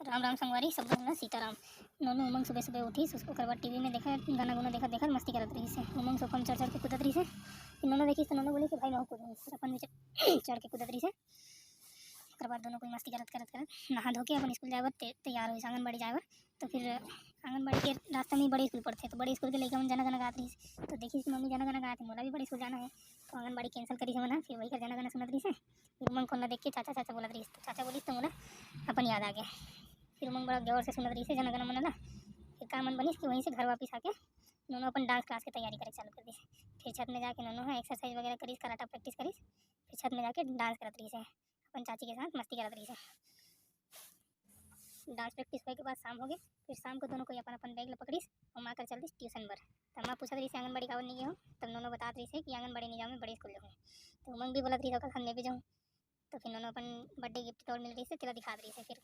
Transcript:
राम राम संगवारी सब लोग ना सीताराम। नोनू उमंग सुबह सुबह उठी उसको बाद टीवी में देखा गाना गुना देखा देखा मस्ती करत रही से। उमंग सोफा में चढ़ चढ़ के कूदत रही से। नोनू देखी तो नोनू बोली कि भाई मैं कूदूँ, अपन में चढ़ के कूदत रही से। उसके बाद दोनों कोई मस्ती करत करत करत नहा धो के अपन स्कूल जाए तैयार हुई आंगनबाड़ी जाए। तो फिर आंगनबाड़ी के रास्ते में बड़े स्कूल पढ़ते, तो बड़े स्कूल के लड़का मन जाना गाना गात रही। तो देखी मम्मी जाना गाना गाते, मोला भी बड़े स्कूल जाना है। तो आंगनबाड़ी कैंसिल करी से मना, फिर वही कर जाना गाना सुनत रही से। फिर उमंग को ना देख के चाचा चाचा बोलत रही, तो चाचा बोली तो मोला अपन याद आ गया। फिर उमंग बड़ा गौर से सुनत रही से जना गना मना ला। फिर का मन बनी कि वहीं से घर वापस आके नोनू अपन डांस क्लास की तैयारी करे चालू कर दी। फिर छत में जाके नोनू एक्सरसाइज वगैरह करीस, कराटा प्रैक्टिस करीस। फिर छत में जाके डांस करत रही से, अपन चाची के साथ मस्ती करत रही से। डांस प्रैक्टिस होने के बाद शाम हो गए। फिर शाम को दोनों कोई अपन अपन बैग पकड़ीस और माँ कर चल दी ट्यूशन पर। तो माँ पूछत रही से आंगनबाड़ी कावर नहीं गए हो, तब नोनू बता रही से कि आंगनबाड़ी नहीं जाऊँ, मैं बड़े स्कूल जाऊँ। तो उमंग भी बोलत रही तो मैं भी जाऊँ। तो फिर नोनू अपन बर्थडे गिफ्ट तोड़ मिल रही से तेरा दिखा रही से। फिर